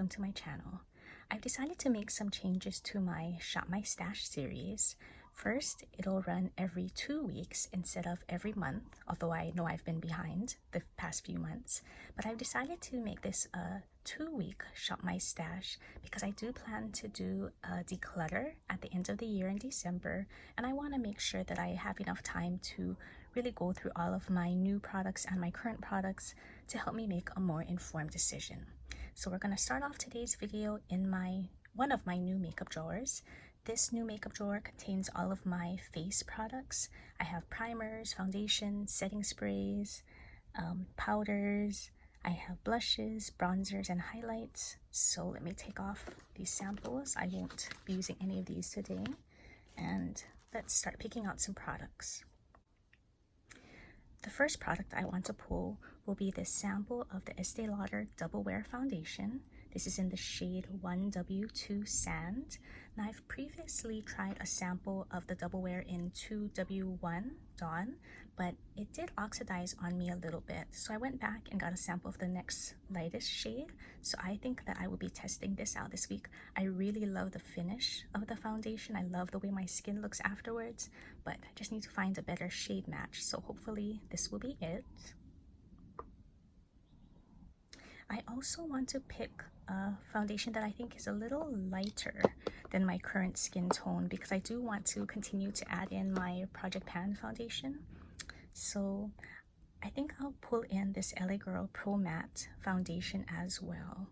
welcome to my channel. I've decided to make some changes to my Shop My Stash series. First, it'll run every 2 weeks instead of every month, although I know I've been behind the past few months. But I've decided to make this a 2-week Shop My Stash because I do plan to do a declutter at the end of the year in December, and I want to make sure that I have enough time to really go through all of my new products and my current products to help me make a more informed decision. So we're going to start off today's video in one of my new makeup drawers. This new makeup drawer contains all of my face products. I have primers, foundations, setting sprays, powders. I have blushes, bronzers, and highlights. So let me take off these samples. I won't be using any of these today. And let's start picking out some products. The first product I want to pull will be this sample of the Estée Lauder Double Wear Foundation. This is in the shade 1W2 Sand. Now, I've previously tried a sample of the Double Wear in 2W1 Dawn, but it did oxidize on me a little bit. So I went back and got a sample of the next lightest shade. So I think that I will be testing this out this week. I really love the finish of the foundation. I love the way my skin looks afterwards, but I just need to find a better shade match. So hopefully this will be it. I also want to pick a foundation that I think is a little lighter than my current skin tone because I do want to continue to add in my Project Pan foundation. So I think I'll pull in this LA Girl PRO.matte foundation as well.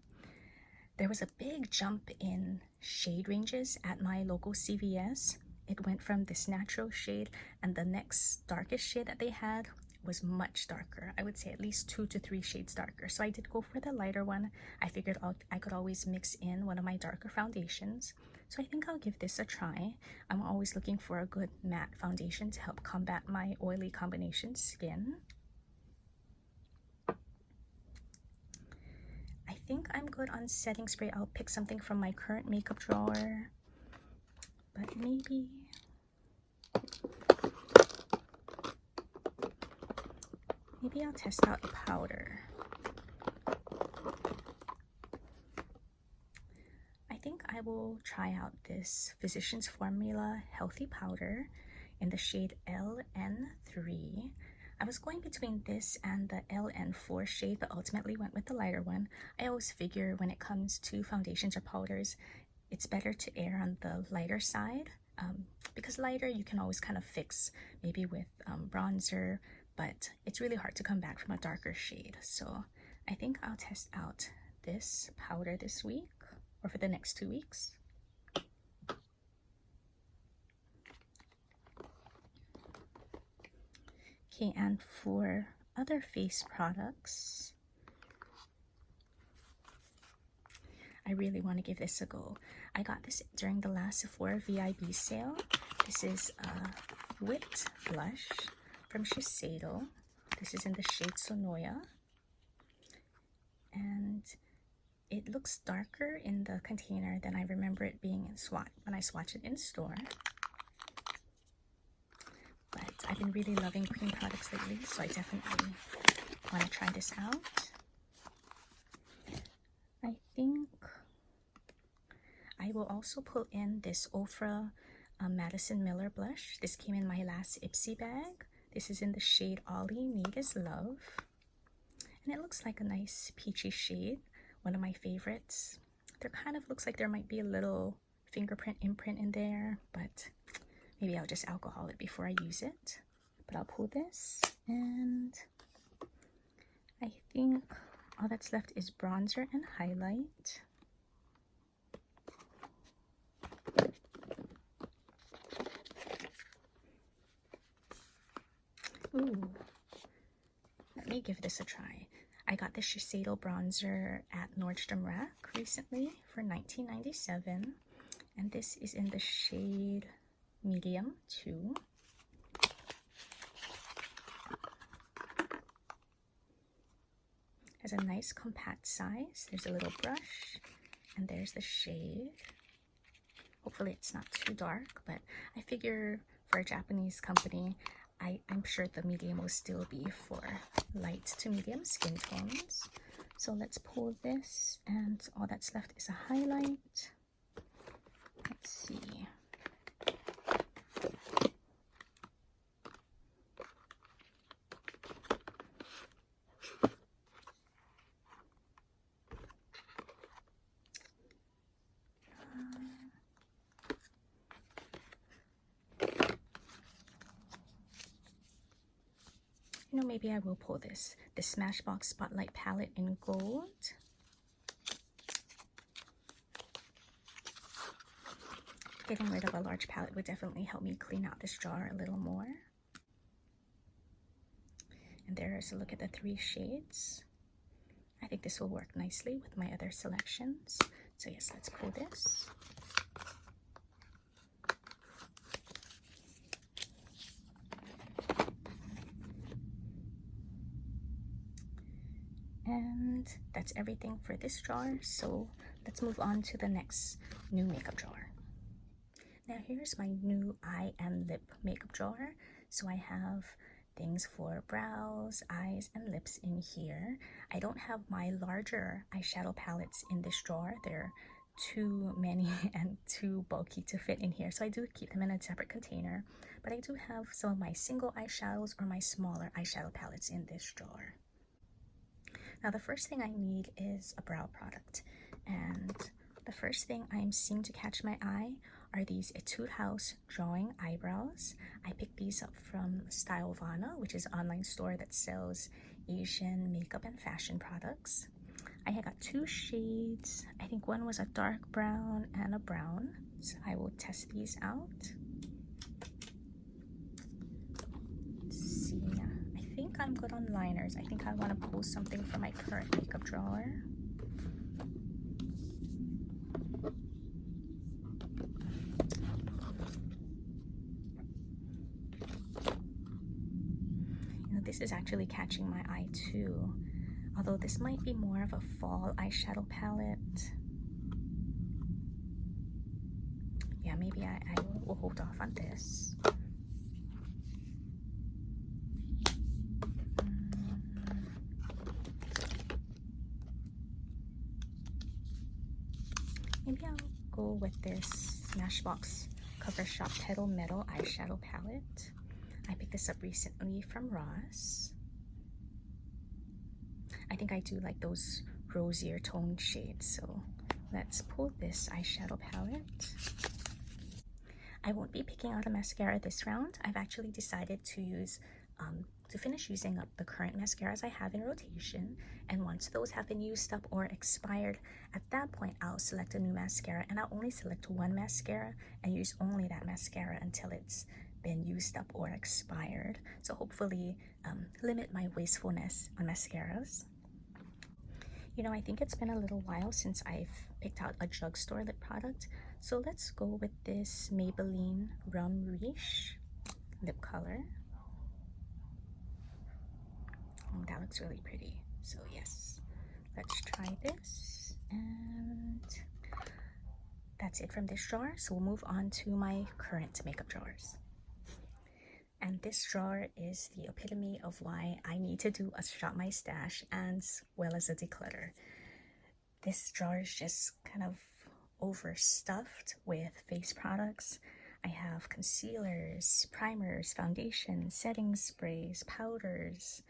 There was a big jump in shade ranges at my local CVS. It went from this natural shade, and the next darkest shade that they had was much darker. I would say at least 2 to 3 shades darker. So I did go for the lighter one. I figured I could always mix in one of my darker foundations. So I think I'll give this a try. I'm always looking for a good matte foundation to help combat my oily combination skin. I think I'm good on setting spray. I'll pick something from my current makeup drawer, but maybe I'll test out a powder. I think I will try out this Physicians Formula Healthy Powder in the shade LN3. I was going between this and the LN4 shade, but ultimately went with the lighter one. I always figure when it comes to foundations or powders, it's better to err on the lighter side because lighter you can always kind of fix maybe with bronzer, but it's really hard to come back from a darker shade. So I think I'll test out this powder this week or for the next 2 weeks. Okay, and for other face products, I really want to give this a go. I got this during the last Sephora VIB sale. This is a whipped blush from Shiseido. This is in the shade Sonoya, and it looks darker in the container than I remember it being in when I swatched it in store. But I've been really loving cream products lately, so I definitely want to try this out. I think I will also pull in this Ofra Madison Miller blush. This came in my last Ipsy bag. This is in the shade All You Need Is Love. And it looks like a nice peachy shade, one of my favorites. There kind of looks like there might be a little fingerprint imprint in there, but maybe I'll just alcohol it before I use it. But I'll pull this, and I think all that's left is bronzer and highlight. Ooh, let me give this a try. I got the Shiseido bronzer at Nordstrom Rack recently for $19.97, and this is in the shade Medium 2. Has a nice compact size. There's a little brush, and there's the shade. Hopefully it's not too dark, but I figure for a Japanese company, I'm sure the medium will still be for light to medium skin tones. So let's pull this, and all that's left is a highlight. Let's see. You know, maybe I will pull this Smashbox Spotlight palette in gold. Getting rid of a large palette would definitely help me clean out this jar a little more. And there's a look at the 3 shades. I think this will work nicely with my other selections. So yes, let's pull this. And that's everything for this jar. So let's move on to the next new makeup jar. Now here's my new eye and lip makeup jar. So I have things for brows, eyes, and lips in here. I don't have my larger eyeshadow palettes in this drawer. They're too many and too bulky to fit in here, so I do keep them in a separate container. But I do have some of my single eyeshadows or my smaller eyeshadow palettes in this drawer. Now the first thing I need is a brow product, and the first thing I'm seeing to catch my eye are these Etude House drawing eyebrows. I picked these up from Stylevana, which is an online store that sells Asian makeup and fashion products. I had got 2 shades. I think one was a dark brown and a brown, so I will test these out. Let's see. I think I'm good on liners. I think I want to pull something from my current makeup drawer. This is actually catching my eye too, although this might be more of a fall eyeshadow palette. Yeah, maybe I will hold off on this. Maybe I'll go with this Smashbox Cover Shop Petal Metal eyeshadow palette. I picked this up recently from Ross. I think I do like those rosier toned shades, so let's pull this eyeshadow palette. I won't be picking out a mascara this round. I've actually decided to use to finish using up the current mascaras I have in rotation, and once those have been used up or expired, at that point I'll select a new mascara, and I'll only select one mascara and use only that mascara until it's been used up or expired. So hopefully limit my wastefulness on mascaras. You know, I think it's been a little while since I've picked out a drugstore lip product, so let's go with this Maybelline Rum Riche lip color. Oh, that looks really pretty. So yes, let's try this. And that's it from this drawer. So we'll move on to my current makeup drawers. And this drawer is the epitome of why I need to do a Shop My Stash as well as a declutter. This drawer is just kind of overstuffed with face products. I have concealers, primers, foundations, setting sprays, powders,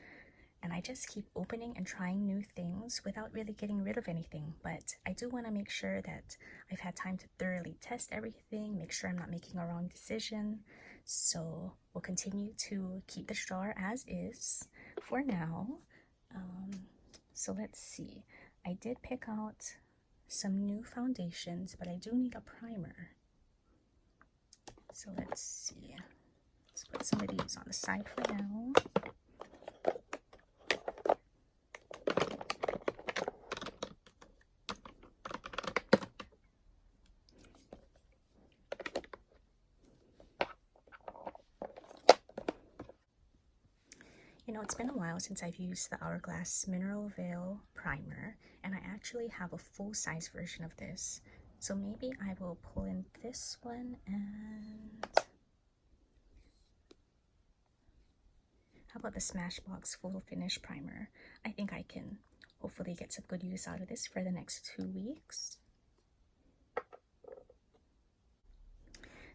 and I just keep opening and trying new things without really getting rid of anything. But I do want to make sure that I've had time to thoroughly test everything, make sure I'm not making a wrong decision. So we'll continue to keep this drawer as is for now. So let's see. I did pick out some new foundations, but I do need a primer. So let's see. Let's put some of these on the side for now. You know, it's been a while since I've used the Hourglass Mineral Veil Primer, and I actually have a full-size version of this. So maybe I will pull in this one, and how about the Smashbox Full Finish Primer? I think I can hopefully get some good use out of this for the next 2 weeks.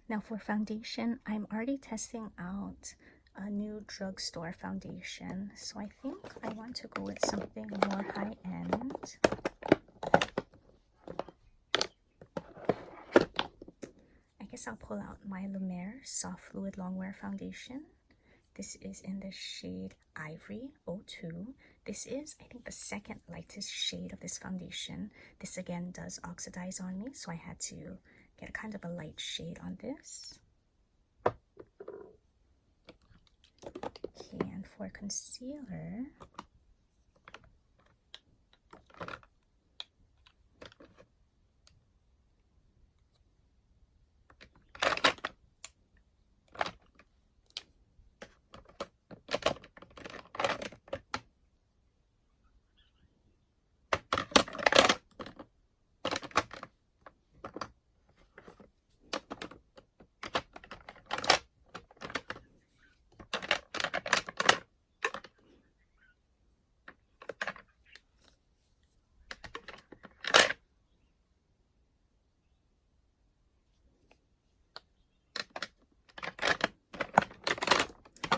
Now for foundation, I'm already testing out a new drugstore foundation, so I think I want to go with something more high-end. I guess I'll pull out my Lauder Soft Fluid Longwear Foundation. This is in the shade Ivory 02. This is, I think, the second lightest shade of this foundation. This again does oxidize on me, so I had to get kind of a light shade on this. Okay, and for concealer,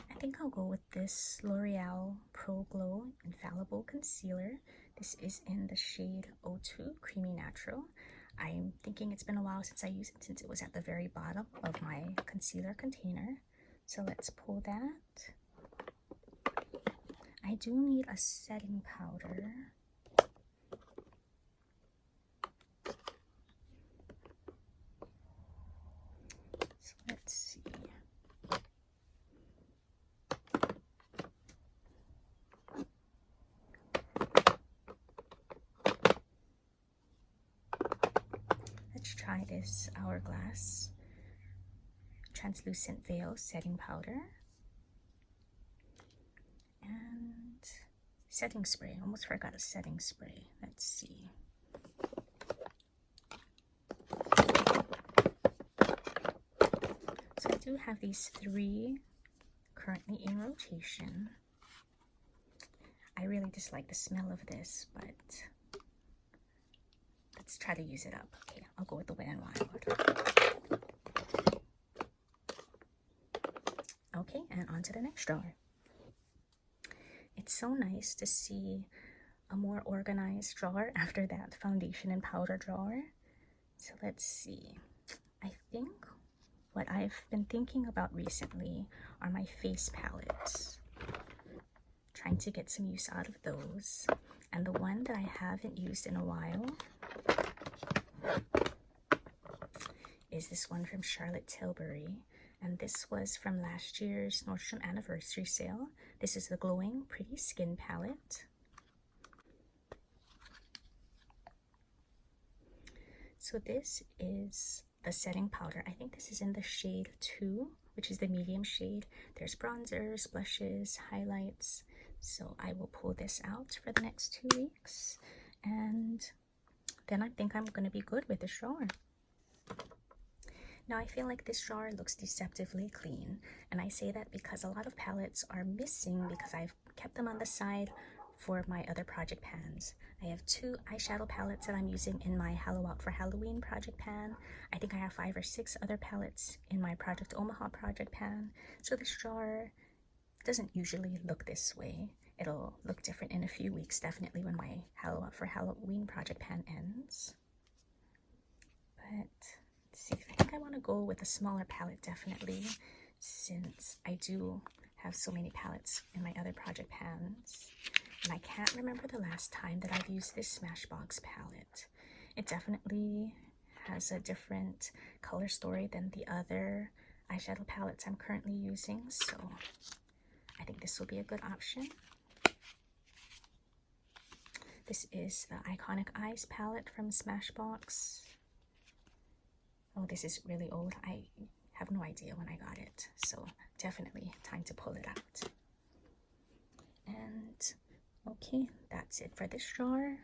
I think I'll go with this L'Oreal Pro Glow Infallible Concealer. This is in the shade 02 Creamy Natural. I'm thinking it's been a while since I used it, since it was at the very bottom of my concealer container. So let's pull that. I do need a setting powder. So let's see. Let's try this Hourglass Translucent Veil Setting Powder. And setting spray. Almost forgot a setting spray. Let's see. So I do have these 3 currently in rotation. I really dislike the smell of this, but let's try to use it up. Okay, I'll go with the Wet n Wild. Okay, and on to the next drawer. It's so nice to see a more organized drawer after that foundation and powder drawer. So let's see. I think what I've been thinking about recently are my face palettes. Trying to get some use out of those. And the one that I haven't used in a while is this one from Charlotte Tilbury. And this was from last year's Nordstrom anniversary sale. This is the Glowing Pretty Skin Palette. So this is the setting powder. I think this is in the shade 2, which is the medium shade. There's bronzers, blushes, highlights. So I will pull this out for the next 2 weeks. And then I think I'm going to be good with this drawer. Now I feel like this drawer looks deceptively clean, and I say that because a lot of palettes are missing because I've kept them on the side for my other project pans. I have 2 eyeshadow palettes that I'm using in my Hallow Out for Halloween project pan. I think I have 5 or 6 other palettes in my Project Omaha project pan. So this drawer doesn't usually look this way. It'll look different in a few weeks, definitely when my Hallow Out for Halloween project pan ends. But see, I think I want to go with a smaller palette, definitely, since I do have so many palettes in my other project pans. And I can't remember the last time that I've used this Smashbox palette. It definitely has a different color story than the other eyeshadow palettes I'm currently using, so I think this will be a good option. This is the Iconic Eyes palette from Smashbox. Oh, this is really old. I have no idea when I got it, so definitely time to pull it out. And okay, that's it for this drawer.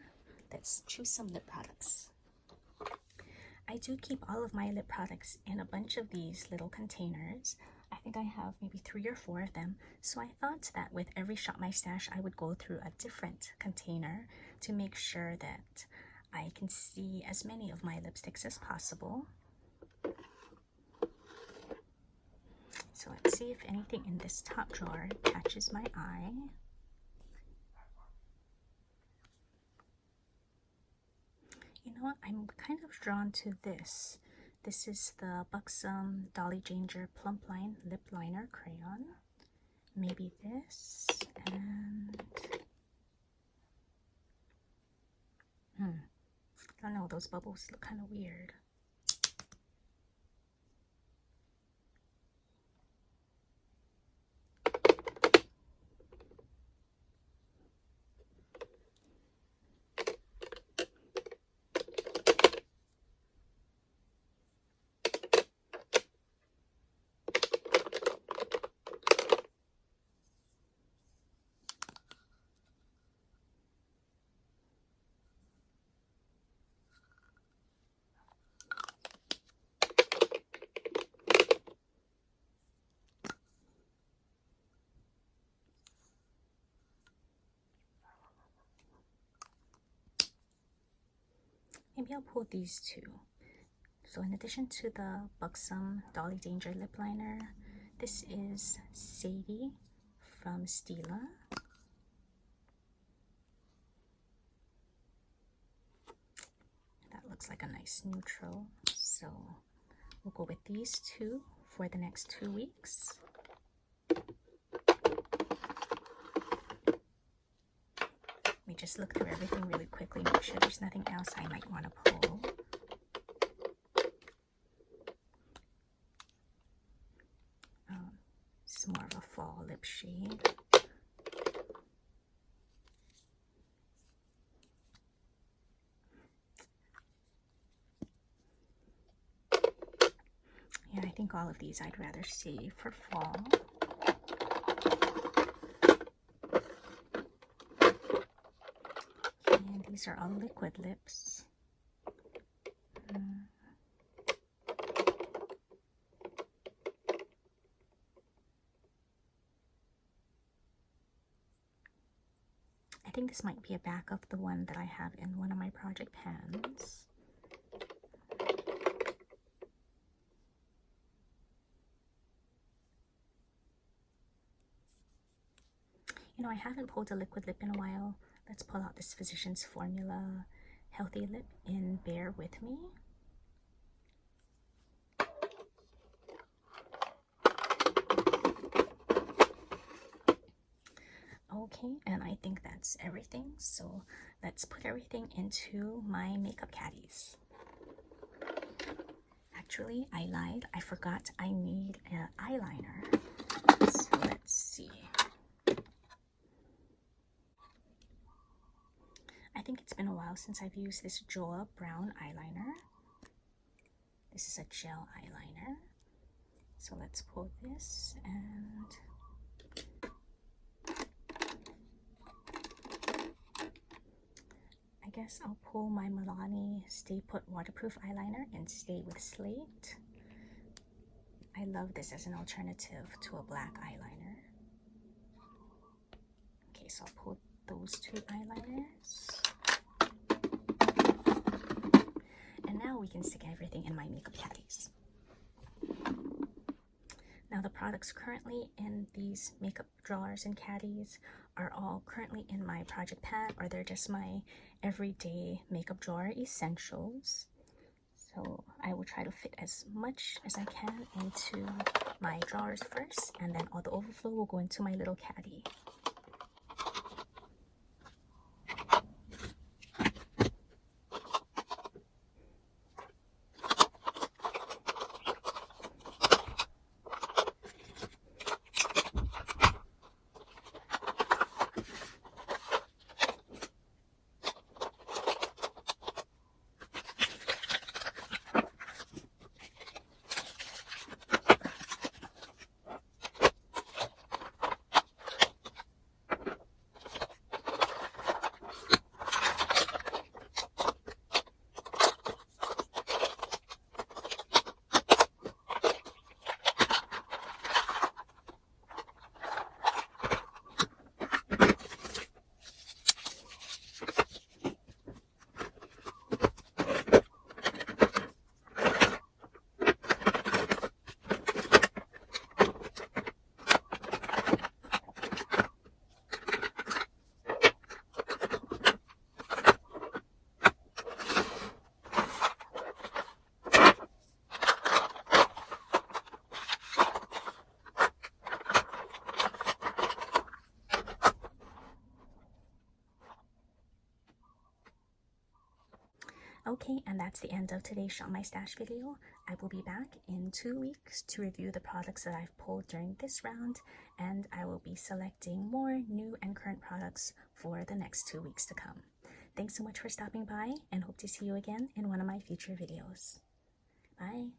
Let's choose some lip products. I do keep all of my lip products in a bunch of these little containers. I think I have maybe 3 or 4 of them, so I thought that with every Shop My Stash I would go through a different container to make sure that I can see as many of my lipsticks as possible. So let's see if anything in this top drawer catches my eye. You know what? I'm kind of drawn to this. This is the Buxom Dolly Danger Plump Line Lip Liner Crayon. Maybe this, and I don't know, those bubbles look kind of weird. Maybe I'll pull these two. So in addition to the Buxom Dolly Danger Lip Liner, this is Sadie from Stila. That looks like a nice neutral. So we'll go with these two for the next 2 weeks. Let me just look through everything really quickly, make sure there's nothing else I might want to pull. This is more of a fall lip shade. Yeah, I think all of these I'd rather save for fall. These are all liquid lips. I think this might be a back of the one that I have in one of my project pans. You know, I haven't pulled a liquid lip in a while. Let's pull out this Physicians Formula Healthy Lip in Bear With Me. Okay, and I think that's everything. So let's put everything into my makeup caddies. Actually, I lied. I forgot I need an eyeliner. So let's see. I think it's been a while since I've used this Joa brown eyeliner. This is a gel eyeliner. So let's pull this, and I guess I'll pull my Milani Stay Put Waterproof Eyeliner and Stay with Slate. I love this as an alternative to a black eyeliner. Okay, so I'll pull those two eyeliners. And now we can stick everything in my makeup caddies. Now the products currently in these makeup drawers and caddies are all currently in my project pan, or they're just my everyday makeup drawer essentials. So I will try to fit as much as I can into my drawers first, and then all the overflow will go into my little caddy. Okay, and that's the end of today's Shop My Stash video. I will be back in 2 weeks to review the products that I've pulled during this round, and I will be selecting more new and current products for the next 2 weeks to come. Thanks so much for stopping by, and hope to see you again in one of my future videos. Bye!